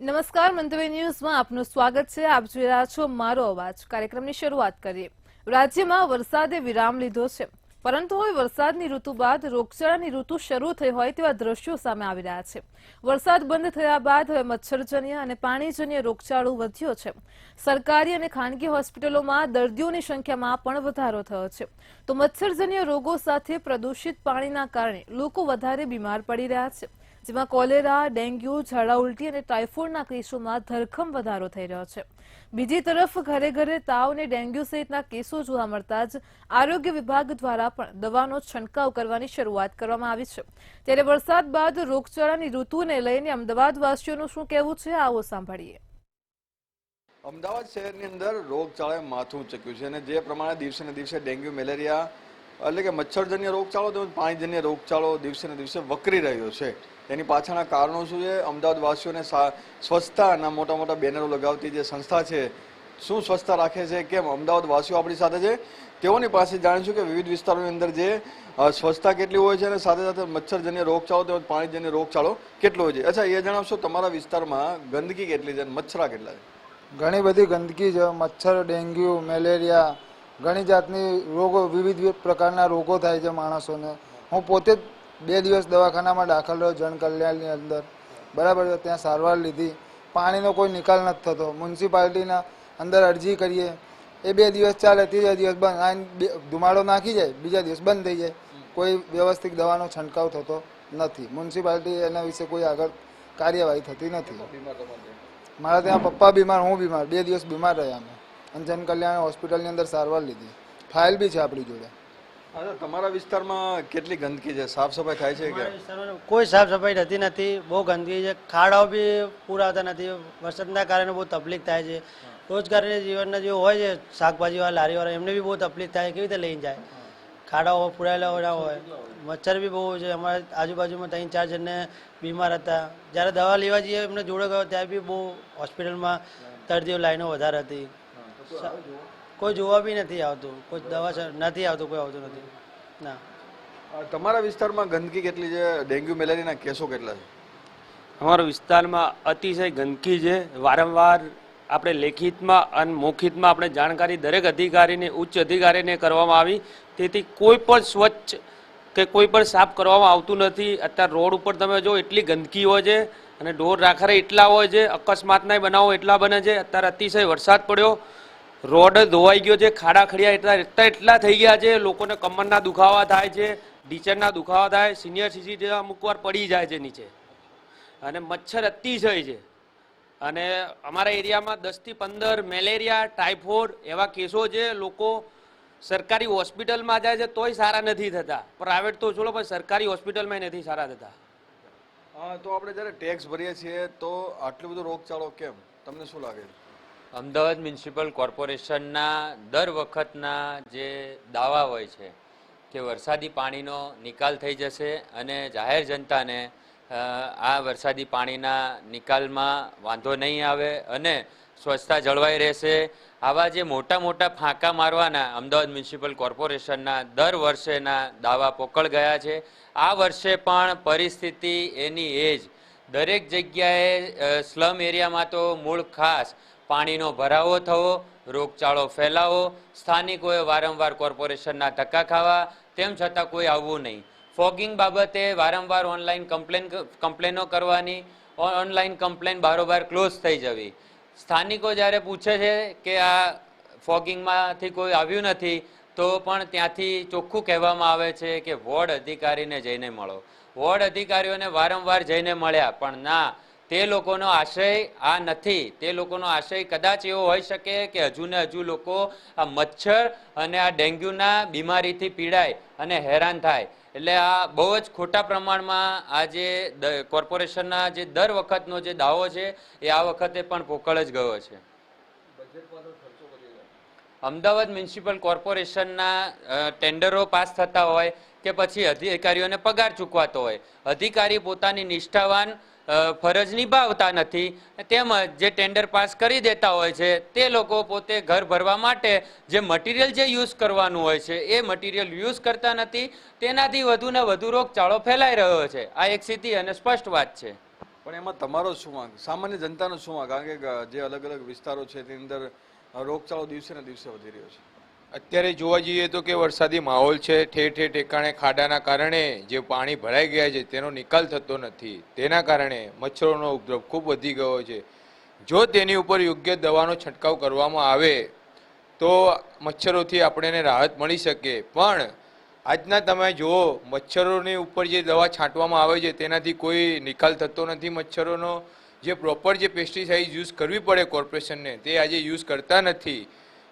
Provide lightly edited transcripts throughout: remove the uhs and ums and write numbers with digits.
નમસ્કાર મંતવ્ય ન્યૂઝમાં આપનું સ્વાગત છે। આપ જોઈ રહ્યા છો મારો અવાજ। કાર્યક્રમની શરૂઆત કરીએ। રાજ્યમાં વરસાદે વિરામ લીધો છે, પરંતુ હવે વરસાદની ઋતુ બાદ રોગચાળાની ઋતુ શરૂ થઈ હોય તેવા દ્રશ્યો સામે આવી રહ્યા છે। વરસાદ બંધ થયા બાદ હવે મચ્છરજન્ય અને પાણીજન્ય રોગચાળો વધ્યો છે। સરકારી અને ખાનગી હોસ્પિટલોમાં દર્દીઓની સંખ્યામાં પણ વધારો થયો છે। તો મચ્છરજન્ય રોગો સાથે પ્રદૂષિત પાણીના કારણે લોકો વધારે બીમાર પડી રહ્યા છે, જેમાં કોલેરા, ડેન્ગ્યુ, ઝાડા ઉલટી અને ટાઇફોઇડના કેસોમાં ધરખમ વધારો થઈ રહ્યો છે। બીજી તરફ ઘરે ઘરે તાવ અને ડેન્ગ્યુ સહિતના કેસો જોવા મળતા જ આરોગ્ય વિભાગ દ્વારા પણ દવાનો છંટકાવ કરવાની શરૂઆત કરવામાં આવી છે। ત્યારે વરસાદ બાદ રોગચાળાની ઋતુને લઈને અમદાવાદવાસીઓનું શું કહેવું છે, આવો સાંભળીએ। અમદાવાદ શહેરની અંદર રોગચાળાએ માથું ઊંચક્યું છે અને જે પ્રમાણે દિવસે ને દિવસે ડેન્ગ્યુ, મેલેરિયા એટલે કે મચ્છરજન્ય રોગચાળો તેમજ પાણીજન્ય રોગચાળો દિવસે ને દિવસે વકરી રહ્યો છે। એની પાછળના કારણો શું છે? અમદાવાદવાસીઓને સ્વચ્છતાના મોટા મોટા બેનરો લગાવતી જે સંસ્થા છે, શું સ્વચ્છતા રાખે છે, કેમ અમદાવાદવાસીઓ આપણી સાથે છે, તેઓની પાસે જાણીશું કે વિવિધ વિસ્તારોની અંદર જે સ્વચ્છતા કેટલી હોય છે અને સાથે સાથે મચ્છરજન્ય રોગચાળો તેમજ પાણીજન્ય રોગચાળો કેટલો હોય છે। અચ્છા, એ જણાવશો તમારા વિસ્તારમાં ગંદકી કેટલી છે અને મચ્છરા કેટલા છે? ઘણી બધી ગંદકી છે। મચ્છર, ડેન્ગ્યુ, મેલેરિયા, ઘણી જાતની રોગો, વિવિધ પ્રકારના રોગો થાય છે માણસોને। હું પોતે જ 2 દિવસ દવાખાનામાં દાખલ રહ્યો જનકલ્યાણની અંદર, બરાબર છે। ત્યાં સારવાર લીધી, પાણીનો કોઈ નિકાલ નથી થતો। મ્યુનિસિપાલિટીના અંદર અરજી કરીએ, એ 2 દિવસ ચાલે, ત્રીજા દિવસ બંધ, આ ધુમાડો નાખી જાય, બીજા દિવસ બંધ થઈ જાય। કોઈ વ્યવસ્થિત દવાનો છંટકાવ થતો નથી। મ્યુનિસિપાલિટી એના વિશે કોઈ આગળ કાર્યવાહી થતી નથી। મારા ત્યાં પપ્પા બીમાર, હું બીમાર, 2 દિવસ બીમાર રહ્યા અમે, અને જનકલ્યાણ હોસ્પિટલની અંદર સારવાર લીધી, ફાઇલ બી છે આપણી જોડે। અચ્છા, તમારા વિસ્તારમાં કેટલી ગંદકી છે? સાફ સફાઈ થાય છે કે? કોઈ સાફ સફાઈ થતી નથી, બહુ ગંદકી છે। ખાડાઓ બી પૂરા આવતા નથી, વરસાદના કારણે બહુ તકલીફ થાય છે। રોજગારી જીવનના જે હોય છે શાકભાજીવાળા, લારીવાળા, એમને બી બહુ તકલીફ થાય, કેવી રીતે લઈને જાય? ખાડાઓ પૂરાયેલા હોય, મચ્છર બી બહુ છે। અમારા આજુબાજુમાં 3-4 જણને બીમાર હતા, જ્યારે દવા લેવા જઈએ એમને જોડે ગયો ત્યાં બી બહુ હોસ્પિટલમાં દર્દીઓ લાઈનો વધારે હતી, કોઈ જોવા બી નથી આવતું, કોઈ દવા નથી આવતું, કોઈ આવતું નથી ના। તમારા વિસ્તારમાં ગંદકી કેટલી છે? ડેન્ગ્યુ, મેલેરિયાના કેસો કેટલા છે? અમારા વિસ્તારમાં અતિશય ગંદકી છે। વારંવાર આપણે લેખિતમાં અને મૌખિતમાં આપણે જાણકારી દરેક અધિકારીને, ઉચ્ચ અધિકારીને કરવામાં આવી, તેથી કોઈ પણ સ્વચ્છ કે કોઈ પણ સાફ કરવામાં આવતું નથી। અત્યારે રોડ ઉપર તમે જો એટલી ગંદકી હોય છે અને ઢોર રાખરે એટલા હોય છે, અકસ્માતના બનાવો એટલા બને છે। અત્યારે અતિશય વરસાદ પડ્યો, રોડ ધોવાઈ ગયો છે, ખાડા ખડિયા એટલા થઈ ગયા છે, લોકોને કમરના દુખાવા થાય છે, ઢીચરના દુખાવા થાય, સિનિયર સિટીઝન અમુક વાર પડી જાય છે નીચે, અને મચ્છર અતિશય છે। અને અમારા એરિયામાં 10 થી 15 મેલેરિયા, ટાઇફોઇડ એવા કેસો છે। લોકો સરકારી હોસ્પિટલમાં જાય છે તોય સારા નથી થતા, પ્રાઇવેટ તો છોડો, પણ સરકારી હોસ્પિટલમાં નથી સારા થતા। તો આપણે જ્યારે ટેક્સ ભરીએ છીએ તો આટલું બધું રોગચાળો કેમ? તમને શું લાગે છે? અમદાવાદ મ્યુનિસિપલ કોર્પોરેશનના દર વખતના જે દાવા હોય છે કે વરસાદી પાણીનો નિકાલ થઈ જશે અને જાહેર જનતાને આ વરસાદી પાણીના નિકાલમાં વાંધો નહીં આવે અને સ્વચ્છતા જળવાઈ રહેશે, આવા જે મોટા મોટા ફાંકા મારવાના અમદાવાદ મ્યુનિસિપલ કોર્પોરેશનના દર વર્ષેના દાવા પોકળ ગયા છે। આ વર્ષે પણ પરિસ્થિતિ એની એ જ, દરેક જગ્યાએ સ્લમ એરિયામાં તો મૂળ ખાસ પાણીનો ભરાવો થવો, રોગચાળો ફેલાવો, સ્થાનિકોએ વારંવાર કોર્પોરેશનના ધક્કા ખાવા, તેમ છતાં કોઈ આવવું નહીં। ફોગિંગ બાબતે વારંવાર ઓનલાઈન કમ્પ્લેનો કરવાની, ઓનલાઈન કમ્પ્લેન બારોબાર ક્લોઝ થઈ જવી। સ્થાનિકો જ્યારે પૂછે છે કે આ ફોગિંગમાંથી કોઈ આવ્યું નથી, તો પણ ત્યાંથી ચોખ્ખું કહેવામાં આવે છે કે વોર્ડ અધિકારીને જઈને મળો। વોર્ડ અધિકારીઓને વારંવાર જઈને મળ્યા, પણ ના, તે લોકોનો આશય આ નથી। તે લોકોનો આશય કદાચ એવો હોઈ શકે કે હજુ ને હજુ લોકો આ મચ્છર અને આ ડેન્ગ્યુના બીમારીથી પીડાય અને હેરાન થાય। એટલે આ બહુ જ ખોટા પ્રમાણમાં આ જે કોર્પોરેશનના જે દર વખતનો જે દાવો છે એ આ વખતે પણ પોકળ જ ગયો છે। અમદાવાદ મ્યુનિસિપલ કોર્પોરેશનના ટેન્ડરો પાસ થતા હોય કે પછી અધિકારીઓને પગાર ચૂકવાતો હોય, અધિકારી પોતાની નિષ્ઠાવાન ફરજ નિભાવતા નથી, તેમજ જે ટેન્ડર પાસ કરી દેતા હોય છે તે લોકો પોતે ઘર ભરવા માટે જે મટીરિયલ જે યુઝ કરવાનું હોય છે એ મટીરિયલ યુઝ કરતા નથી, તેનાથી વધુ ને વધુ રોગચાળો ફેલાઈ રહ્યો છે। આ એક સીધી અને સ્પષ્ટ વાત છે। પણ એમાં તમારો શું વાંક, સામાન્ય જનતાનો શું વાંક? કારણ કે જે અલગ અલગ વિસ્તારો છે તેની અંદર રોગચાળો દિવસે ને દિવસે વધી રહ્યો છે. અત્યારે જોવા જઈએ તો કે વરસાદી માહોલ છે, ઠેર ઠેર ઠેકાણે ખાડાના કારણે જે પાણી ભરાઈ ગયા છે તેનો નિકાલ થતો નથી. તેના કારણે મચ્છરોનો ઉપદ્રવ ખૂબ વધી ગયો છે. જો તેની ઉપર યોગ્ય દવાનો છંટકાવ કરવામાં આવે તો મચ્છરોથી આપણને રાહત મળી શકે. પણ આજના તમે જુઓ મચ્છરોની ઉપર જે દવા છાંટવામાં આવે છે તેનાથી કોઈ નિકાલ થતો નથી મચ્છરોનો. જે પ્રોપર જે પેસ્ટિસાઇડ યુઝ કરવી પડે કોર્પોરેશનને તે આજે યુઝ કરતા નથી.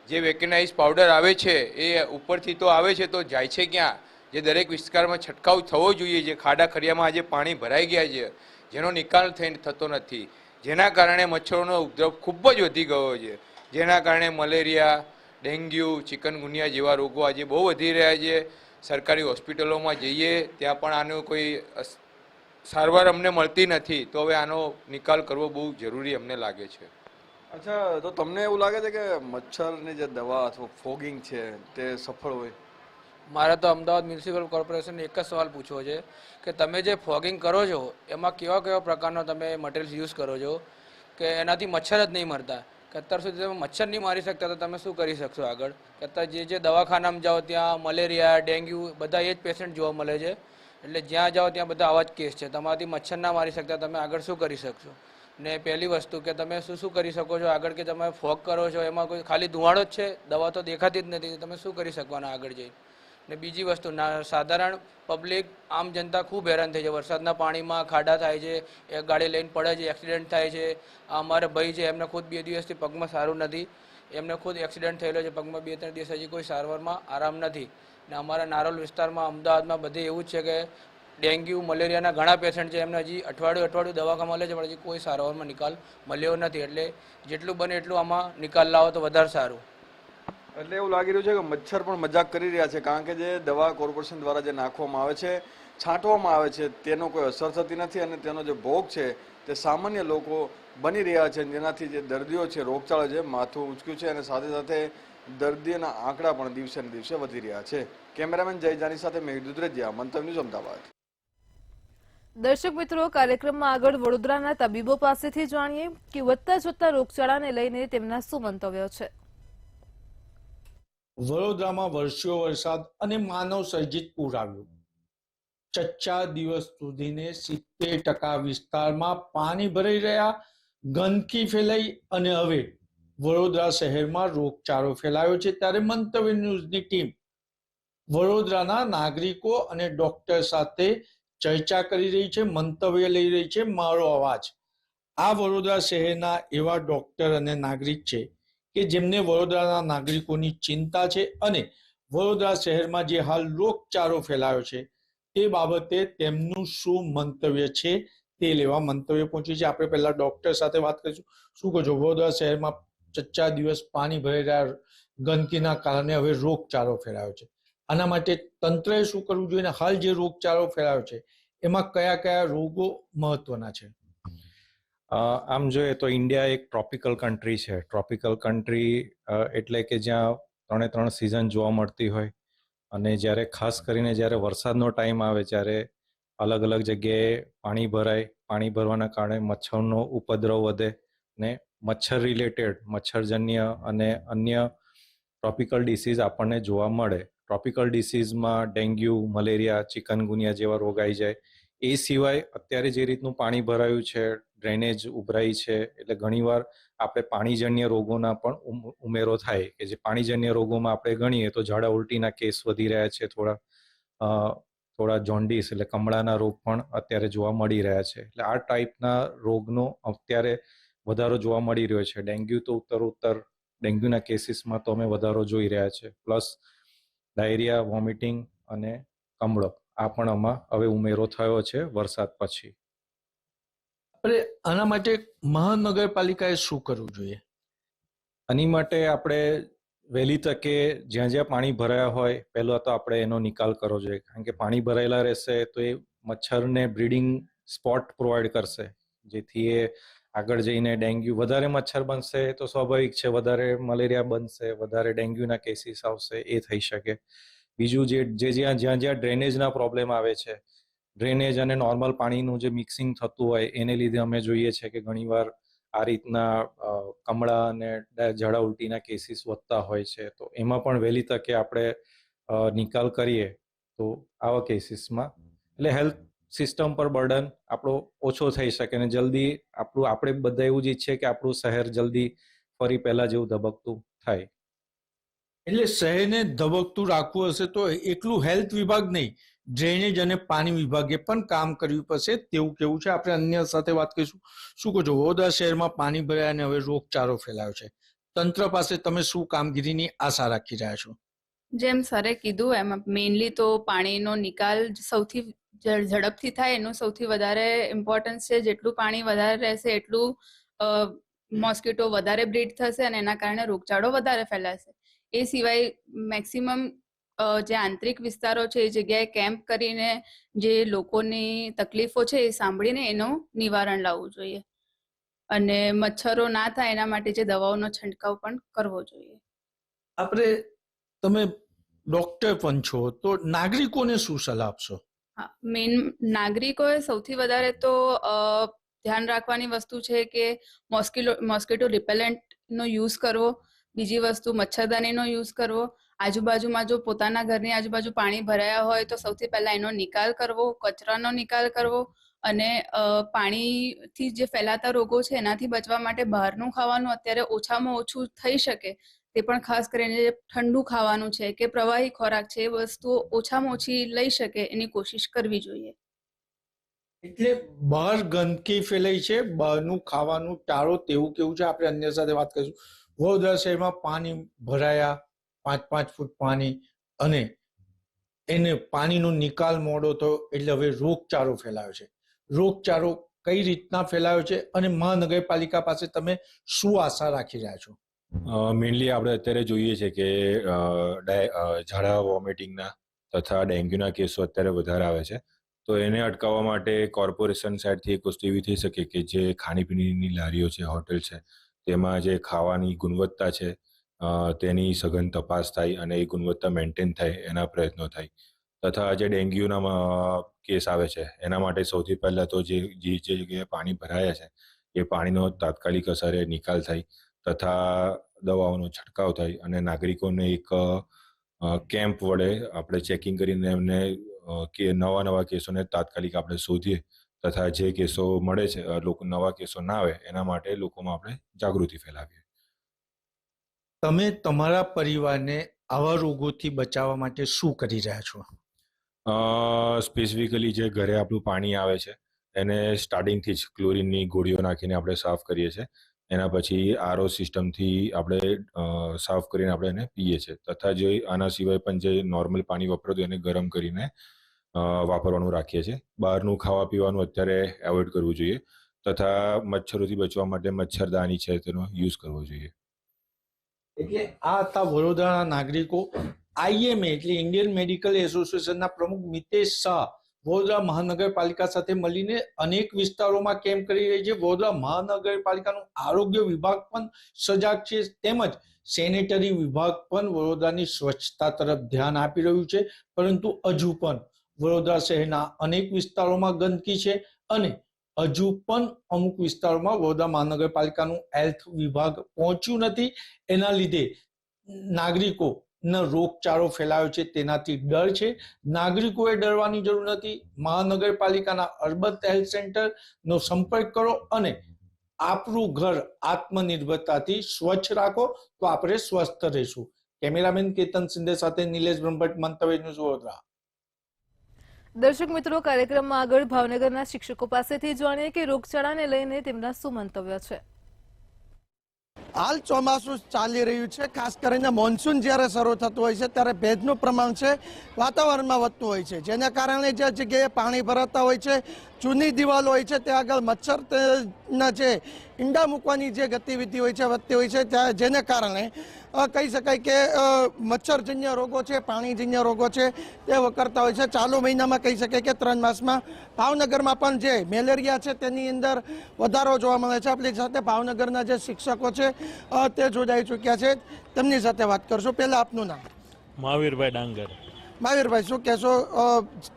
જે વેકેનાઇઝ પાવડર આવે છે એ ઉપરથી તો આવે છે તો જાય છે ક્યાં? જે દરેક વિસ્તારમાં છંટકાવ થવો જોઈએ. જે ખાડા ખરિયામાં આજે પાણી ભરાઈ ગયા છે જેનો નિકાલ થતો નથી, જેના કારણે મચ્છરોનો ઉપદ્રવ ખૂબ જ વધી ગયો છે. જેના કારણે મલેરિયા, ડેન્ગ્યુ, ચિકનગુનિયા જેવા રોગો આજે બહુ વધી રહ્યા છે. સરકારી હોસ્પિટલોમાં જઈએ ત્યાં પણ આનો કોઈ સારવાર અમને મળતી નથી. તો હવે આનો નિકાલ કરવો બહુ જરૂરી અમને લાગે છે. અચ્છા, તો તમને એવું લાગે છે કે મચ્છરની જે દવા અથવા ફોગિંગ છે તે સફળ હોય? મારે તો અમદાવાદ મ્યુનિસિપલ કોર્પોરેશનને એક જ સવાલ પૂછવો છે કે તમે જે ફોગિંગ કરો છો એમાં કેવા કેવા પ્રકારનો તમે મટીરિયલ્સ યુઝ કરો છો કે એનાથી મચ્છર જ નહીં મરતા? કે અત્યાર સુધી તમે મચ્છર નહીં મારી શકતા તો તમે શું કરી શકશો આગળ? કે અત્યારે જે દવાખાનામાં જાઓ ત્યાં મલેરિયા, ડેન્ગ્યુ બધા એ જ પેશન્ટ જોવા મળે છે. એટલે જ્યાં જાઓ ત્યાં બધા આવા જ કેસ છે. તમારાથી મચ્છર ના મારી શકતા તમે આગળ શું કરી શકશો? ને પહેલી વસ્તુ કે તમે શું કરી શકો છો આગળ, કે તમે ફોગ કરો છો એમાં કોઈ ખાલી ધુવાડો જ છે, દવા તો દેખાતી જ નથી, તમે શું કરી શકવાના આગળ જઈને? ને બીજી વસ્તુ સાધારણ પબ્લિક આમ જનતા ખૂબ હેરાન થઈ છે. વરસાદના પાણીમાં ખાડા થાય છે, એક ગાડી લઈને પડે છે, એક્સિડન્ટ થાય છે. આ અમારે ભાઈ છે એમને ખુદ 2 દિવસથી પગમાં સારું નથી, એમને ખુદ એક્સિડન્ટ થયેલો છે પગમાં. 2-3 દિવસ હજી કોઈ સારવારમાં આરામ નથી. ને અમારા નારોલ વિસ્તારમાં અમદાવાદમાં બધે એવું જ છે કે ડેન્ગ્યુ, મલેરિયાના ઘણા પેશન્ટ છે, એમને હજી અઠવાડિયું દવાખાના મળે છે પણ હજી કોઈ સારવારમાં નિકાલ મળ્યો નથી. એટલે જેટલું બને એટલું આમાં નિકાલ લાવો તો વધારે સારું. એટલે એવું લાગી રહ્યું છે કે મચ્છર પણ મજાક કરી રહ્યા છે, કારણ કે જે દવા કોર્પોરેશન દ્વારા જે નાખવામાં આવે છે, છાંટવામાં આવે છે તેનો કોઈ અસર થતી નથી અને તેનો જે ભોગ છે તે સામાન્ય લોકો બની રહ્યા છે, જેનાથી જે દર્દીઓ છે રોગચાળો છે માથું ઊંચક્યું છે અને સાથે સાથે દર્દીઓના આંકડા પણ દિવસે ને દિવસે વધી રહ્યા છે. કેમેરામેન જય જાની સાથે મેઘ દુધરેજિયા, મંતવ્ય ન્યૂઝ, અમદાવાદ. દર્શક મિત્રો, કાર્યક્રમમાં આગળ વડોદરાના તબીબો પાસેથી જાણીએ કે વધતા જતા રોગચાળાને લઈને તેમના શું મંતવ્યો છે. વડોદરામાં વરસ્યો વરસાદ અને માનવ સર્જિત પૂર આવ્યું. 4 દિવસ સુધીને 70% વિસ્તારમાં પાણી ભરાઈ રહ્યા, ગંદકી ફેલાઈ અને હવે વડોદરા શહેરમાં રોગચાળો ફેલાયો છે. ત્યારે મંતવ્ય ન્યૂઝની ટીમ વડોદરાના નાગરિકો અને ડોક્ટર સાથે ચર્ચા કરી રહી છે, મંતવ્ય લઈ રહી છે. મારો અવાજ આ વડોદરા શહેરના એવા ડોક્ટર અને નાગરિક છે કે જેમને વડોદરાના નાગરિકોની ચિંતા છે અને વડોદરા શહેરમાં જે હાલ રોગચાળો ફેલાયો છે તે બાબતે તેમનું શું મંતવ્ય છે તે લેવા મંતવ્ય પહોંચ્યું છે. આપણે પહેલા ડોક્ટર સાથે વાત કરીશું. શું કહો છો? વડોદરા શહેરમાં 4 દિવસ પાણી ભરાઈ રહ્યા, ગંદકીના કારણે હવે રોગચાળો ફેલાયો છે. આના માટે તંત્રએ શું કરવું જોઈએ? હાલ જે રોગચાળો ફેલાયો છે એમાં કયા કયા રોગો મહત્વના છે? આમ જોઈએ તો ઇન્ડિયા એક ટ્રોપિકલ કન્ટ્રી છે. ટ્રોપિકલ કન્ટ્રી એટલે કે જ્યાં 3 સિઝન જોવા મળતી હોય અને જ્યારે ખાસ કરીને જ્યારે વરસાદનો ટાઈમ આવે ત્યારે અલગ અલગ જગ્યાએ પાણી ભરાય. પાણી ભરવાના કારણે મચ્છરનો ઉપદ્રવ વધે ને મચ્છર રિલેટેડ મચ્છરજન્ય અને અન્ય ટ્રોપિકલ ડિસીઝ આપણને જોવા મળે. ટ્રોપિકલ ડિસીઝમાં ડેન્ગ્યુ, મલેરિયા, ચિકનગુનિયા જેવા રોગ આવી જાય. એ સિવાય અત્યારે જે રીતનું પાણી ભરાયું છે, ડ્રેનેજ ઉભરાઈ છે, એટલે ઘણીવાર આપણે પાણીજન્ય રોગોના પણ ઉમેરો થાય કે જે પાણીજન્ય રોગોમાં આપણે ગણીએ તો ઝાડા ઉલટીના કેસ વધી રહ્યા છે, થોડા જોન્ડિસ એટલે કમળાના રોગ પણ અત્યારે જોવા મળી રહ્યા છે. એટલે આ ટાઈપના રોગનો અત્યારે વધારો જોવા મળી રહ્યો છે. ડેન્ગ્યુ તો ઉત્તરોત્તર ડેન્ગ્યુના કેસીસમાં તો અમે વધારો જોઈ રહ્યા છે. પ્લસ ડાયરિયા, વોમિટિંગ અને કમળો આ પણ આમાં હવે ઉમેરો થયો છે વરસાદ પછી. આના માટે મહાનગરપાલિકાએ શું કરવું જોઈએ? આની માટે આપણે વહેલી તકે જ્યાં જ્યાં પાણી ભરાયા હોય પહેલાં તો આપણે એનો નિકાલ કરવો જોઈએ. કારણ કે પાણી ભરાયેલા રહેશે તો એ મચ્છરને બ્રીડિંગ સ્પોટ પ્રોવાઈડ કરશે, જેથી એ આગળ જઈને ડેન્ગ્યુ વધારે મચ્છર બનશે તો સ્વાભાવિક છે વધારે મલેરિયા બનશે, વધારે ડેન્ગ્યુના કેસીસ આવશે, એ થઈ શકે. બીજું જ્યાં જ્યાં ડ્રેનેજના પ્રોબ્લેમ આવે છે ડ્રેનેજ અને નોર્મલ પાણીનું જે મિક્સિંગ થતું હોય એને લીધે અમે જોઈએ છે કે ઘણીવાર આ રીતના કમળા અને ઝાડા ઉલટીના કેસીસ વધતા હોય છે. તો એમાં પણ વહેલી તકે આપણે નિકાલ કરીએ તો આવા કેસીસમાં એટલે હેલ્થ સિસ્ટમ પર બર્ડન આપણો ઓછો થઈ શકે અને જલ્દી આપણે બધા એવું જ ઈચ્છીએ કે આપણું શહેર જલ્દી ફરી પહેલા જેવું ધબકતું થાય. એટલે શહેરને ધબકતું રાખવું હશે તો એકલું હેલ્થ વિભાગ નહીં, ડ્રેનેજ અને પાણી વિભાગે પણ કામ કરવું પડશે તેવું કેવું છે. આપણે અન્ય સાથે વાત કરીશું. શું કહો છો, વડોદરા શહેરમાં પાણી ભરાયા અને હવે રોગચાળો ફેલાયો છે, તંત્ર પાસે તમે શું કામગીરીની આશા રાખી રહ્યા છો? જેમ સરે કીધું એમાં મેઇનલી તો પાણીનો નિકાલ સૌથી ઝડપથી થાય એનું સૌથી વધારે ઇમ્પોર્ટન્સ છે. જેટલું પાણી વધારે રહેશે એટલું મોસ્કીટો વધારે બ્રીડ થશે અને એના કારણે રોગચાળો વધારે ફેલાશે. એ સિવાય મેક્સિમમ જે આંતરિક વિસ્તારો છે એ જગ્યાએ કેમ્પ કરીને જે લોકોની તકલીફો છે એ સાંભળીને એનું નિવારણ લાવવું જોઈએ અને મચ્છરો ના થાય એના માટે જે દવાઓનો છંટકાવ પણ કરવો જોઈએ. આપણે તમે ડોક્ટર પણ છો તો નાગરિકોને શું સલાહ આપશો? હા, મેઇન નાગરિકોએ સૌથી વધારે તો ધ્યાન રાખવાની વસ્તુ છે કે મોસ્કીટો રિપેલેન્ટનો યુઝ કરવો. બીજી વસ્તુ મચ્છરદાનીનો યુઝ કરવો. આજુબાજુમાં જો પોતાના ઘરની આજુબાજુ પાણી ભરાયા હોય તો સૌથી પહેલા એનો નિકાલ કરવો, કચરાનો નિકાલ કરવો અને પાણીથી જે ફેલાતા રોગો છે એનાથી બચવા માટે બહારનું ખાવાનું અત્યારે ઓછામાં ઓછું થઈ શકે તે પણ ખાસ કરીને જે ઠંડુ ખાવાનું છે કે પ્રવાહી ખોરાક છે એ વસ્તુઓ ઓછામાં ઓછી લઈ શકે એની કોશિશ કરવી જોઈએ. એટલે બહાર ગંદકી ફેલાઈ છે, બહારનું ખાવાનું ટાળો તેવું કેવું છે. આપણે અન્ય સાથે વાત કરીશું. વડોદરા શહેરમાં પાણી ભરાયા 5-5 ફૂટ પાણી અને એને પાણીનો નિકાલ મોડો થયો એટલે હવે રોગચાળો ફેલાયો છે. રોગચાળો કઈ રીતના ફેલાયો છે અને મહાનગરપાલિકા પાસે તમે શું આશા રાખી રહ્યા છો? મેઇનલી આપણે અત્યારે જોઈએ છે કે ઝાડા વોમિટિંગના તથા ડેન્ગ્યુના કેસો અત્યારે વધારે આવે છે. તો એને અટકાવવા માટે કોર્પોરેશન સાઈડથી એક વસ્તુ એવી થઈ શકે કે જે ખાણીપીણીની લારીઓ છે, હોટેલ છે, તેમાં જે ખાવાની ગુણવત્તા છે તેની સઘન તપાસ થાય અને એ ગુણવત્તા મેન્ટેન થાય એના પ્રયત્નો થાય. તથા જે ડેન્ગ્યુના કેસ આવે છે એના માટે સૌથી પહેલાં તો જે જગ્યાએ પાણી ભરાયા છે એ પાણીનો તાત્કાલિક અસરે નિકાલ થાય તથા દવાઓનો છંટકાવ થાય અને નાગરિકોને એક કેમ્પ વડે આપણે ચેકિંગ કરીને એમને કે નવા કેસોને તાત્કાલિક આપણે શોધીએ તથા જે કેસો મળે છે લોકો નવા કેસો ના આવે એના માટે લોકોમાં આપણે જાગૃતિ ફેલાવીએ. તમે તમારા પરિવારને આવા રોગોથી બચાવવા માટે શું કરી રહ્યા છો? સ્પેસિફિકલી જે ઘરે આપણું પાણી આવે છે એને સ્ટાર્ટિંગથી જ ક્લોરીનની ગોળીઓ નાખીને આપણે સાફ કરીએ છીએ. એના પછી આરઓ સિસ્ટમથી આપણે સાફ કરીને આપણે એને પીએ છીએ તથા જે આના સિવાય પણ જે નોર્મલ પાણી વપરાતું એને ગરમ કરીને વાપરવાનું રાખીએ છીએ. બહારનું ખાવા પીવાનું અત્યારે એવોઇડ કરવું જોઈએ તથા મચ્છરોથી બચવા માટે મચ્છરદાની છે તેનો યુઝ કરવો જોઈએ. એટલે આ હતા વડોદરાના નાગરિકો. IMA એટલે ઇન્ડિયન મેડિકલ એસોસિએશનના પ્રમુખ મિતેશ શાહ વડોદરા મહાનગરપાલિકા સાથે મળીને અનેક વિસ્તારોમાં કેમ્પ કરી રહી છે. વડોદરા મહાનગરપાલિકાનું આરોગ્ય વિભાગ પણ સજાગ છે તેમજ સેનેટરી વિભાગ પણ વડોદરાની સ્વચ્છતા તરફ ધ્યાન આપી રહ્યું છે. પરંતુ હજુ પણ વડોદરા શહેરના અનેક વિસ્તારોમાં ગંદકી છે અને હજુ પણ અમુક વિસ્તારોમાં વડોદરા મહાનગરપાલિકાનું હેલ્થ વિભાગ પહોંચ્યું નથી. એના લીધે નાગરિકો રોગચાળો ફેલાયો છે તેનાથી ડર છે. નાગરિકોએ ડરવાની જરૂર નથી. મહાનગરપાલિકાના અર્બન હેલ્થ સેન્ટરનો સંપર્ક કરો અને આપણું ઘર આત્મનિર્ભરતાથી સ્વચ્છ રાખો તો આપણે સ્વસ્થ રહીશું. કેમેરામેન કેતન સિંધે સાથે નિલેશ બ્રહ્મભટ્ટ, મંતવ્ય ન્યૂઝ, વડોદરા. દર્શક મિત્રો, કાર્યક્રમમાં આગળ ભાવનગરના શિક્ષકો પાસેથી જાણીએ કે રોગચાળાને લઈને તેમના શું મંતવ્ય છે. હાલ ચોમાસું ચાલી રહ્યું છે. ખાસ કરીને મોન્સૂન જ્યારે શરૂ થતું હોય છે ત્યારે ભેજનું પ્રમાણ છે વાતાવરણમાં વધતું હોય છે, જેના કારણે જે જગ્યાએ પાણી ભરાતા હોય છે, જૂની દિવાલ હોય છે, ત્યાં આગળ મચ્છરના જે ઈંડા મૂકવાની જે ગતિવિધિ હોય છે વધતી હોય છે, ત્યાં જેને કારણે કહી શકાય કે મચ્છરજન્ય રોગો છે, પાણીજન્ય રોગો છે તે વકરતા હોય છે. ચાલુ મહિનામાં કહી શકાય કે 3 માસમાં ભાવનગરમાં પણ જે મેલેરિયા છે તેની અંદર વધારો જોવા મળે છે. આપણી સાથે ભાવનગરના જે શિક્ષકો છે તે જોડાઈ ચૂક્યા છે, તેમની સાથે વાત કરશું. પહેલાં આપનું નામ? મહાવીરભાઈ ડાંગર. મહાવીરભાઈ, શું કહેશો?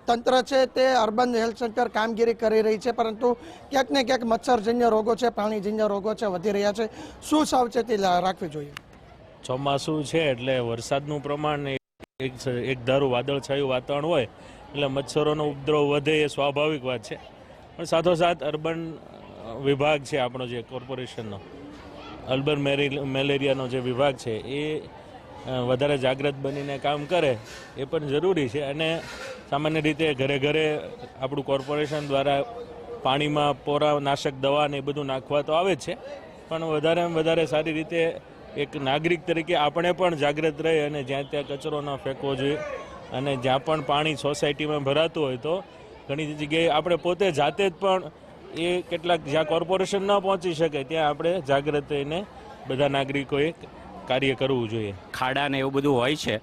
તંત્ર છે તે અર્બન હેલ્થ સેન્ટર કામગીરી કરી રહી છે, પરંતુ ક્યાંક ને ક્યાંક મચ્છરજન્ય રોગો છે, પાણીજન્ય રોગો છે, વધી રહ્યા છે. શું સાવચેતી રાખવી જોઈએ? ચોમાસું છે એટલે વરસાદનું પ્રમાણ એક ધારું વાદળછાયું વાતાવરણ હોય એટલે મચ્છરોનો ઉપદ્રવ વધે એ સ્વાભાવિક વાત છે. પણ સાથોસાથ અર્બન વિભાગ છે આપણો જે કોર્પોરેશનનો અર્બન મેલેરિયાનો જે વિભાગ છે એ વધારે જાગૃત બનીને કામ કરે એ પણ જરૂરી છે. અને સામાન્ય રીતે ઘરે ઘરે આપણું કોર્પોરેશન દ્વારા પાણીમાં પોરાનાશક દવા ને એ બધું નાખવા તો આવે જ છે, પણ વધારે સારી રીતે એક નાગરિક તરીકે આપણે પણ જાગૃત રહી અને જ્યાં ત્યાં કચરો ન ફેંકવો જોઈએ. અને જ્યાં પણ પાણી સોસાયટીમાં ભરાતું હોય તો ઘણી જગ્યાએ આપણે પોતે જાતે જ પણ એ કેટલાક જ્યાં કોર્પોરેશન ન પહોંચી શકે ત્યાં આપણે જાગૃત રહીને બધા નાગરિકોએ કાર્ય કરવું જોઈએ. ખાડા ને એવું બધું હોય છે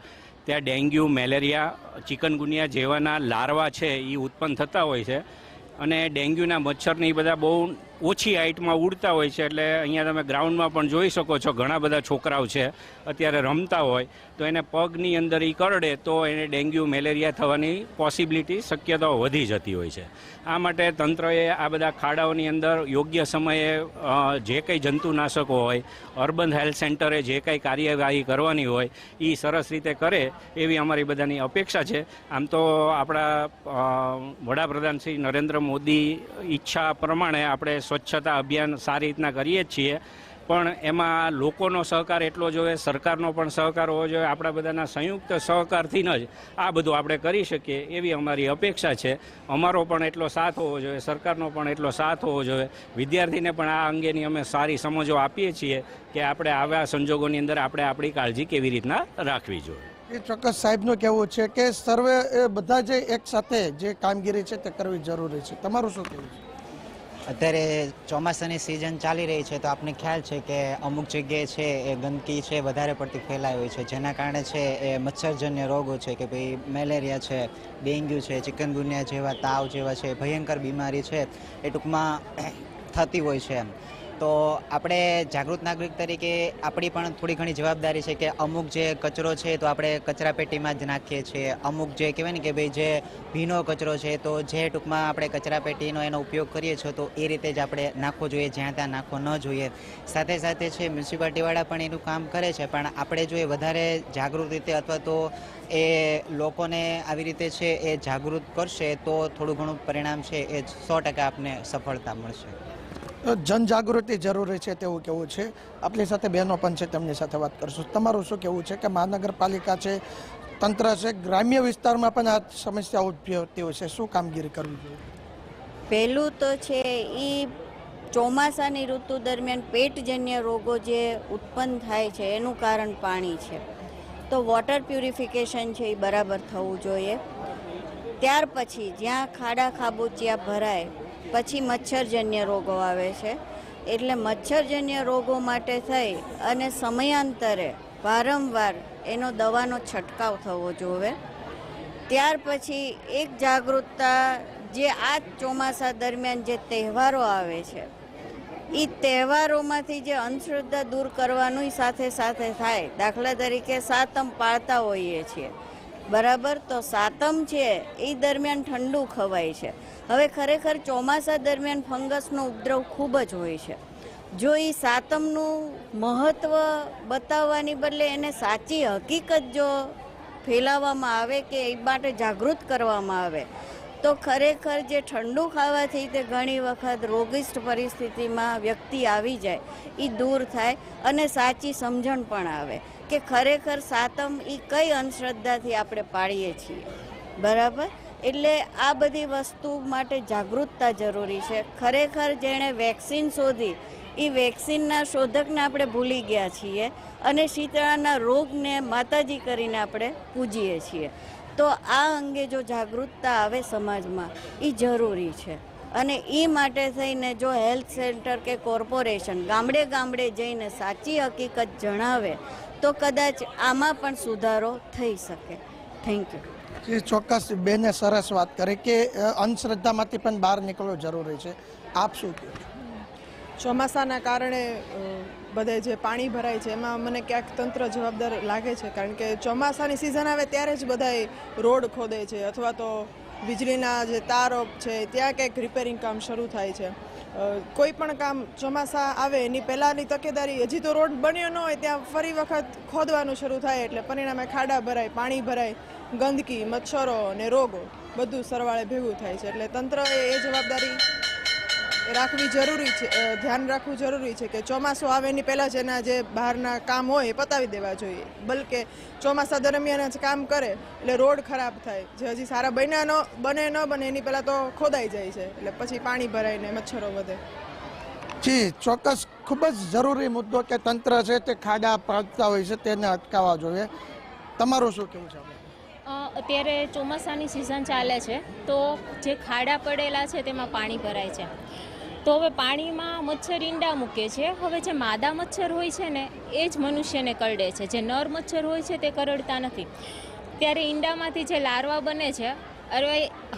ત્યાં ડેન્ગ્યુ, મેલેરિયા, ચિકનગુનિયા જેવાના લાર્વા છે એ ઉત્પન્ન થતા હોય છે. અને ડેન્ગ્યુના મચ્છરને એ બધા બહુ ઓછી હાઇટમાં ઉડતા હોય છે. એટલે અહીંયા તમે ગ્રાઉન્ડમાં પણ જોઈ શકો છો, ઘણા બધા છોકરાઓ છે અત્યારે રમતા હોય તો એને પગની અંદર એ કરડે તો એને ડેન્ગ્યુ, મેલેરિયા થવાની પોસિબિલિટી, શક્યતાઓ વધી જતી હોય છે. આ માટે તંત્રએ આ બધા ખાડાઓની અંદર યોગ્ય સમયે જે કંઈ જંતુનાશકો હોય, અર્બન હેલ્થ સેન્ટરે જે કંઈ કાર્યવાહી કરવાની હોય એ સરસ રીતે કરે એવી અમારી બધાની અપેક્ષા છે. આમ તો આપણા વડાપ્રધાન શ્રી નરેન્દ્ર મોદી ઈચ્છા પ્રમાણે આપણે સ્વચ્છતા અભિયાન સારી રીતના કરીએ જ છીએ, પણ એમાં લોકોનો સહકાર એટલો જોઈએ, સરકારનો પણ સહકાર હોવો જોઈએ. આપણા બધાના સંયુક્ત સહકારથી જ આ બધું આપણે કરી શકીએ એવી અમારી અપેક્ષા છે. અમારો પણ એટલો સાથ હોવો જોઈએ, સરકારનો પણ એટલો સાથ હોવો જોઈએ. વિદ્યાર્થીને પણ આ અંગેની અમે સારી સમજો આપીએ છીએ કે આપણે આવા સંજોગોની અંદર આપણે આપણી કાળજી કેવી રીતના રાખવી જોઈએ. એ ચોક્કસ સાહેબનું કહેવું છે કે સર્વે બધા જે એક સાથે જે કામગીરી છે તે કરવી જરૂરી છે. તમારું શું કહેવું છે? અત્યારે ચોમાસાની સિઝન ચાલી રહી છે તો આપને ખ્યાલ છે કે અમુક જગ્યાએ છે એ ગંદકી છે વધારે પડતી ફેલાઈ હોય છે, જેના કારણે છે એ મચ્છરજન્ય રોગો છે કે ભાઈ મેલેરિયા છે, ડેન્ગ્યુ છે, ચિકનગુનિયા જેવા તાવ જેવા છે ભયંકર બીમારી છે એ ટૂંકમાં થતી હોય છે. તો આપણે જાગૃત નાગરિક તરીકે આપણી પણ થોડી ઘણી જવાબદારી છે કે અમુક જે કચરો છે તો આપણે કચરાપેટીમાં જ નાખીએ છીએ. અમુક જે કહેવાય ને કે ભાઈ જે ભીનો કચરો છે તો જે ટૂંકમાં આપણે કચરાપેટીનો એનો ઉપયોગ કરીએ છીએ તો એ રીતે જ આપણે નાખવો જોઈએ, જ્યાં ત્યાં નાખવો ન જોઈએ. સાથે સાથે છે મ્યુનિસિપાલિટીવાળા પણ એનું કામ કરે છે, પણ આપણે જો એ વધારે જાગૃત રીતે અથવા તો એ લોકોને આવી રીતે છે એ જાગૃત કરશે તો થોડું ઘણું પરિણામ છે એ 100% આપને સફળતા મળશે. જનજાગૃતિ જરૂરી છે તેવું કેવું છે. આપણી સાથે બહેનો પણ છે, તેમની સાથે વાત કરશું. તમારું શું કહેવું છે કે મહાનગરપાલિકા છે, તંત્ર છે, ગ્રામ્ય વિસ્તારમાં પણ આ સમસ્યા ઉદ્ભવતી હોય છે, શું કામગીરી કરવી જોઈએ? પહેલું તો છે એ ચોમાસાની ઋતુ દરમિયાન પેટજન્ય રોગો જે ઉત્પન્ન થાય છે એનું કારણ પાણી છે, તો વોટર પ્યુરિફિકેશન છે એ બરાબર થવું જોઈએ. ત્યાર પછી જ્યાં ખાડા ખાબોચિયા ભરાય પછી મચ્છરજન્ય રોગો આવે છે, એટલે મચ્છરજન્ય રોગો માટે થઈ અને સમયાંતરે વારંવાર એનો દવાનો છંટકાવ થવો જોઈએ. ત્યાર પછી એક જાગૃતતા જે આ ચોમાસા દરમિયાન જે તહેવારો આવે છે એ તહેવારોમાંથી જે અંધશ્રદ્ધા દૂર કરવાનું સાથે સાથે થાય. દાખલા તરીકે સાતમ પાળતા હોઈએ છીએ બરાબર, તો સાતમ છે એ દરમિયાન ઠંડુ ખવાય છે. હવે ખરેખર ચોમાસા દરમિયાન ફંગસનો ઉપદ્રવ ખૂબ જ હોય છે. જો એ સાતમનું મહત્ત્વ બતાવવાની બદલે એને સાચી હકીકત જો ફેલાવવામાં આવે કે એ માટે જાગૃત કરવામાં આવે તો ખરેખર જે ઠંડુ ખાવાથી તે ઘણી વખત રોગિષ્ટ પરિસ્થિતિમાં વ્યક્તિ આવી જાય એ દૂર થાય અને સાચી સમજણ પણ આવે કે ખરેખર સાતમ એ કઈ અંધશ્રદ્ધાથી આપણે પાળીએ છીએ બરાબર. એટલે આ બધી વસ્તુ માટે જાગૃતતા જરૂરી છે. ખરેખર જેણે વેક્સિન શોધી એ વેક્સિનના શોધકને આપણે ભૂલી ગયા છીએ અને શીતળાના રોગને માતાજી કરીને આપણે પૂજીએ છીએ. તો આ અંગે જો જાગૃતતા આવે સમાજમાં એ જરૂરી છે અને એ માટે થઈને જો હેલ્થ સેન્ટર કે કોર્પોરેશન ગામડે ગામડે જઈને સાચી હકીકત જણાવે તો કદાચ આમાં પણ સુધારો થઈ શકે. Thank you. એ ચોક્કસ બેને સરસ વાત કરી કે અંધશ્રદ્ધામાંથી પણ બહાર નીકળવું જરૂરી છે. આપ શું કહો? ચોમાસાના કારણે બધે જે પાણી ભરાય છે એમાં મને ક્યાંક તંત્ર જવાબદાર લાગે છે, કારણ કે ચોમાસાની સિઝન આવે ત્યારે જ બધાય રોડ ખોદે છે અથવા તો વીજળીના જે તારો છે ત્યાં કંઈક રિપેરિંગ કામ શરૂ થાય છે. કોઈ પણ કામ ચોમાસા આવે એની પહેલાંની તકેદારી, હજી તો રોડ બન્યો ન હોય ત્યાં ફરી વખત ખોદવાનું શરૂ થાય એટલે પરિણામે ખાડા ભરાય, પાણી ભરાય, ગંદકી, મચ્છરો અને રોગો બધું સરવાળે ભેગું થાય છે. એટલે તંત્રએ એ જવાબદારી રાખવી જરૂરી છે, ધ્યાન રાખવું જરૂરી છે કે ચોમાસું આવે એની પહેલાં જ એના જે બહારના કામ હોય એ પતાવી દેવા જોઈએ. બલકે ચોમાસા દરમિયાન જ કામ કરે એટલે રોડ ખરાબ થાય, જે હજી સારા બને ન બને એની પહેલાં તો ખોદાઈ જાય છે એટલે પછી પાણી ભરાય ને મચ્છરો વધે. જી ચોક્કસ, ખૂબ જ જરૂરી મુદ્દો કે તંત્ર છે તે ખાડા પાડતા હોય છે તેને અટકાવવા જોઈએ. તમારું શું કહેવું છે? અત્યારે ચોમાસાની સિઝન ચાલે છે તો જે ખાડા પડેલા છે તેમાં પાણી ભરાય છે. તો હવે પાણીમાં મચ્છર ઈંડા મૂકે છે. હવે જે માદા મચ્છર હોય છે ને એ જ મનુષ્યને કરડે છે, જે નર મચ્છર હોય છે તે કરડતા નથી. ત્યારે ઈંડામાંથી જે લાર્વા બને છે,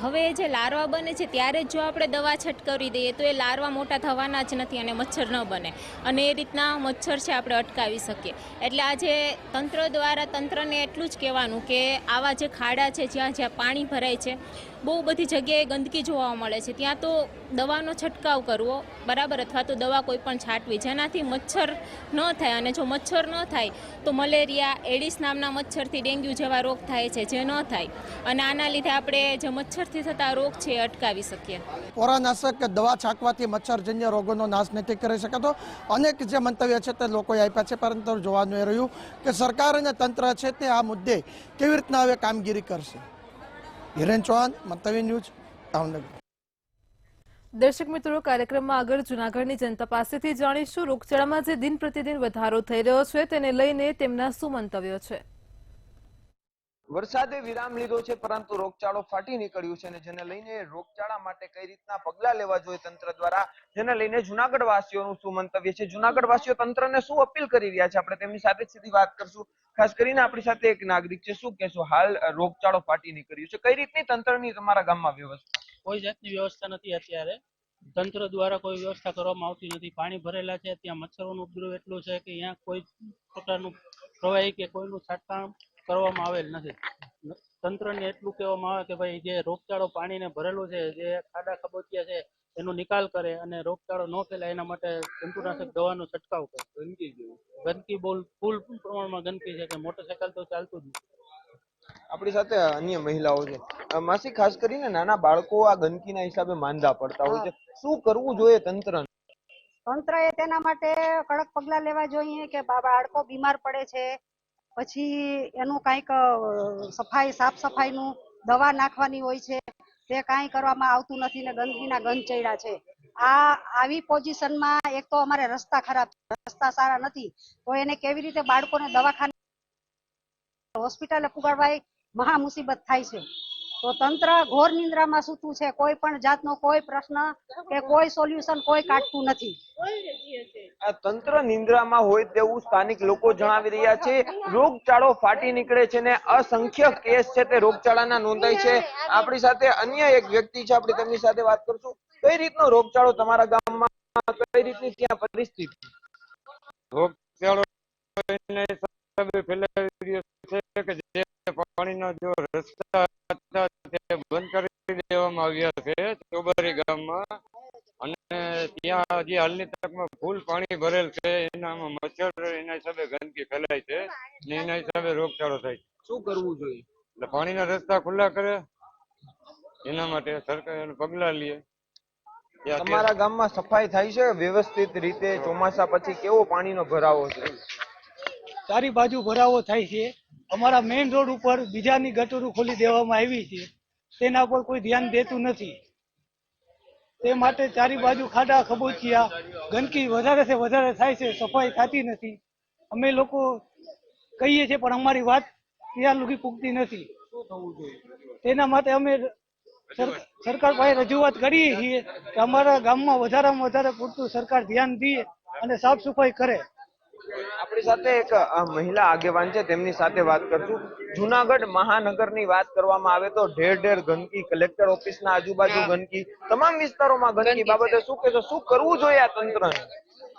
હવે જે લાર્વા બને છે ત્યારે જ જો આપણે દવા છંટકાવી દઈએ તો એ લાર્વા મોટા થવાના જ નથી અને મચ્છર ન બને, અને એ રીતના મચ્છર છે આપણે અટકાવી શકીએ. એટલે આજે તંત્ર દ્વારા તંત્રને એટલું જ કહેવાનું કે આવા જે ખાડા છે જ્યાં જ્યાં પાણી ભરાય છે, બહુ બધી જગ્યાએ ગંદકી જોવા મળે છે, ત્યાં તો દવાનો છંટકાવ કરવો બરાબર, અથવા તો દવા કોઈ પણ છાંટવી જેનાથી મચ્છર ન થાય. અને જો મચ્છર ન થાય તો મલેરિયા, એડિસ નામના મચ્છરથી ડેન્ગ્યુ જેવા રોગ થાય છે જે ન થાય, અને આના લીધે આપણે જે મચ્છરથી થતા રોગ છે એ અટકાવી શકીએ. પોરાનાશક કે દવા છાંટવાથી મચ્છરજન્ય રોગોનો નાશ નથી કરી શકાતો. અનેક જે મંતવ્ય છે તે લોકોએ આપ્યા છે, પરંતુ જોવાનું એ રહ્યું કે સરકાર અને તંત્ર છે તે આ મુદ્દે કેવી રીતના હવે કામગીરી કરશે. હિરેન ચૌહાણ, મંતવ્ય ન્યૂઝ, ભાવનગર. દર્શક મિત્રો, કાર્યક્રમમાં આગળ જૂનાગઢની જનતા પાસેથી જાણીશું રોગચાળામાં જે દિન પ્રતિદિન વધારો થઈ રહ્યો છે તેને લઈને તેમના શું મંતવ્યો છે. વરસાદે વિરામ લીધો છે પરંતુ રોગચાળો ફાટી નીકળ્યું છે, અને જેને લઈને રોગચાળા માટે કઈ રીતના પગલા લેવા જોઈએ તંત્ર દ્વારા, જેને લઈને જૂનાગઢ વાસીઓનું શું મંતવ્ય છે, જૂનાગઢ વાસીઓ તંત્રને શું અપીલ કરી રહ્યા છે, આપણે તેમની સાથે સીધી વાત કરશું. ખાસ કરીને આપણી સાથે એક નાગરિક છે, શું કહેશો? હાલ રોગચાળો ફાટી નીકળ્યું છે, કઈ રીતની તંત્રની તમારા ગામમાં વ્યવસ્થા? કોઈ જાતની વ્યવસ્થા નથી. અત્યારે તંત્ર દ્વારા કોઈ વ્યવસ્થા કરવામાં આવતી નથી. પાણી ભરેલા છે, ત્યાં મચ્છરોનું ઉપદ્રવ એટલું છે કે અહીંયા કોઈ પ્રકારનું પ્રવાહી કે કોઈનું છાંટકામ કરવામાં આવેલ નથી. તંત્રને એટલું કહેવામાં આવે કે ભાઈ જે રોગચાળો પાણીને ભરેલું છે, જે ખાડા ખબોચિયા છે એનો નિકાલ કરે અને રોગચાળો ન ફેલાય એના માટે જંતુનાશક દવાનો છંટકાવ કરે. ગંદકી બહુ ફૂલ પ્રમાણમાં ગંદકી છે કે મોટરસાયકલ તો ચાલતું જ નથી. આપણી સાથે અન્ય મહિલાઓ છે. માસી, ખાસ કરીને નાના બાળકો આ ગંદકીના હિસાબે માંદા પડતા હોય છે, શું કરવું જોઈએ તંત્ર? તંત્રએ તેના માટે કડક પગલા લેવા જોઈએ કે બાળકો બીમાર પડે છે પછી એનું કંઈક સાફ સફાઈનું દવા નાખવાની હોય છે, તે કાંઈ કરવામાં આવતું નથી ને ગંદકીના ગંધ ચડ્યા છે. આવી પોઝિશનમાં એક તો અમારે રસ્તા ખરાબ છે, રસ્તા સારા નથી, તો એને કેવી રીતે બાળકોને દવાખાને હોસ્પિટલે પુગાડવા મહા મુસીબત થાય છે. તો તંત્ર ઘોર નિંદ્રામાં સૂતું છે, કોઈ પણ જાતનો કોઈ પ્રશ્ન કે કોઈ સોલ્યુશન કોઈ કાઢતું નથી. આ તંત્ર નિંદ્રામાં હોય તેવું સ્થાનિક લોકો જણાવી રહ્યા છે. રોગચાળો ફાટી નીકળે છે ને અસંખ્ય કેસ છે તે રોગચાળાના નોંધાય છે. આપણી સાથે અન્ય એક વ્યક્તિ છે, આપણે તેમની સાથે વાત કરશું. કઈ રીતનો રોગચાળો તમારા ગામમાં, કઈ રીતની ત્યાં પરિસ્થિતિ? રોગચાળો ફેલાઈ રહ્યો છે કે જે પાણીના જો રસ્તા હતા તે બંધ કરી દેવામાં આવ્યા છે ચોબારી ગામમાં, અને ત્યાં હજી હાલની તકમાં ફૂલ પાણી ભરેલ છે. એનામાં મચ્છર, એના હિસાબે ગંદકી ફેલાય છે ને એના હિસાબે રોગચાળો થાય છે. શું કરવું જોઈએ? એટલે પાણીના રસ્તા ખુલ્લા કરે, એના માટે સરકાર પગલા લે. તમારા ગામમાં સફાઈ થાય છે વ્યવસ્થિત રીતે? ચોમાસા પછી કેવો પાણીનો ભરાવો છે? ચારી બાજુ ભરાવો થાય છે. અમારા મેઇન રોડ ઉપર બીજાની ગટરો ખોલી દેવામાં આવી છે, તેના પર કોઈ ધ્યાન દેતું નથી. તે માટે ચારી બાજુ ખાડા ખબોચિયા, ગંદકી વધારે છે વધારે થાય છે, સફાઈ થતી નથી. અમે લોકો કહીએ છીએ પણ અમારી વાત ત્યાં લગી પૂગતી નથી. તેના માટે અમે સરકાર પાસે રજૂઆત કરીએ છીએ કે અમારા ગામમાં વધારેમાં વધારે પૂરતું સરકાર ધ્યાન દે અને સાફ સફાઈ કરે. આપણી સાથે એક મહિલા આગેવાન છે, તેમની સાથે વાત કરશું. જુનાગઢ મહાનગરની વાત કરવામાં આવે તો ઢેર ઢેર ગંદકી, કલેક્ટર ઓફિસના આજુબાજુ ગંદકી, તમામ વિસ્તારોમાં ગંદકી બાબતે શું કહેશો? શું કરવું જોઈએ આ તંત્રને?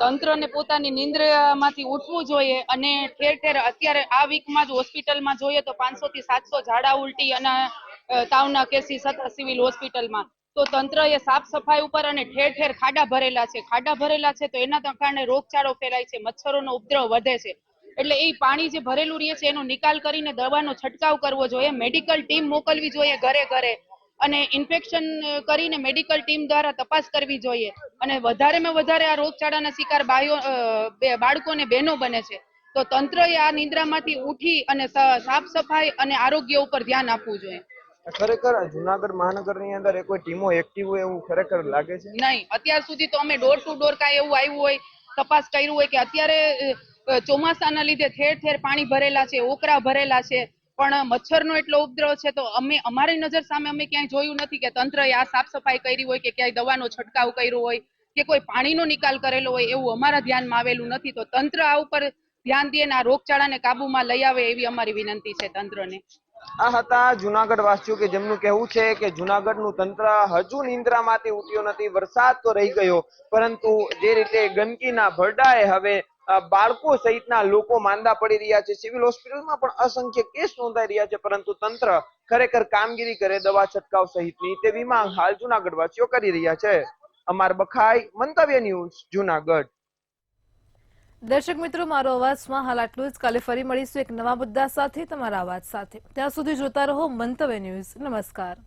તંત્રને પોતાની નિંદ્રામાંથી ઉઠવું જોઈએ અને ઠેર ઠેર અત્યારે આ વીકમાં જ હોસ્પિટલમાં જોઈએ તો 500 થી 700 ઝાડા ઉલટી અને તાવના કેસીસ હતા સિવિલ હોસ્પિટલમાં. તો તંત્રએ સાફ સફાઈ ઉપર અને ઠેર ઠેર ખાડા ભરેલા છે. ખાડા ભરેલા છે તો એના કારણે રોગચાળો ફેલાય છે, મચ્છરોનો ઉપદ્રવ વધે છે. એટલે એ પાણી જે ભરેલું રહે છે એનો નિકાલ કરીને દવાનો છંટકાવ કરવો જોઈએ, મેડિકલ ટીમ મોકલવી જોઈએ ઘરે ઘરે અને ઇન્ફેક્શન કરીને મેડિકલ ટીમ દ્વારા તપાસ કરવી જોઈએ. અને વધારેમાં વધારે આ રોગચાળાના શિકાર બાળકો ને બહેનો બને છે. તો તંત્રએ આ નિંદ્રામાંથી ઉઠી અને સાફ સફાઈ અને આરોગ્ય ઉપર ધ્યાન આપવું જોઈએ. ખરેખર જુનાગઢ મહાનગરની અંદર કોઈ ટીમો એક્ટિવ હોય એવું ખરેખર લાગે છે? નહીં, અત્યાર સુધી તો અમે ડોર ટુ ડોર કાંઈ એવું આવ્યું હોય તપાસ કર્યું હોય કે અત્યારે ચોમાસાના લીધે ઠેર ઠેર પાણી ભરેલા છે, ઓકરા ભરેલા છે, પણ મચ્છરનો એટલો ઉપદ્રવ છે તો અમારી નજર સામે અમે ક્યાંય જોયું નથી કે તંત્રએ આ સાફ સફાઈ કરી હોય કે ક્યાંય દવાનો છંટકાવ કર્યો હોય કે કોઈ પાણીનો નિકાલ કરેલો હોય એવું અમારા ધ્યાનમાં આવેલું નથી. તો તંત્ર આ ઉપર ધ્યાન દે અને આ રોગચાળાને કાબુમાં લઈ આવે એવી અમારી વિનંતી છે તંત્રને. આ હતા જુનાગઢ વાસીઓ કે જેમનું કહેવું છે કે જુનાગઢનું તંત્ર હજુ નિંદ્રામાંથી ઉઠ્યો નથી. વરસાદ તો રહી ગયો, પરંતુ જે રીતે ગંદકીના ભરડાએ હવે બાળકો સહિતના લોકો માંદા પડી રહ્યા છે. સિવિલ હોસ્પિટલમાં પણ અસંખ્ય કેસ નોંધાઈ રહ્યા છે, પરંતુ તંત્ર ખરેખર કામગીરી કરે દવા છંટકાવ સહિતની તેવી માંગ હાલ જુનાગઢ વાસીઓ કરી રહ્યા છે. અમાર બખાઈ, મંતવ્ય ન્યૂઝ, જુનાગઢ. દર્શક મિત્રો, મારો અવાજમાં હાલ આટલું જ. કાલે ફરી મળીશું એક નવા મુદ્દા સાથે, તમારા અવાજ સાથે. ત્યાં સુધી જોતા રહો મંતવ્ય ન્યૂઝ. નમસ્કાર.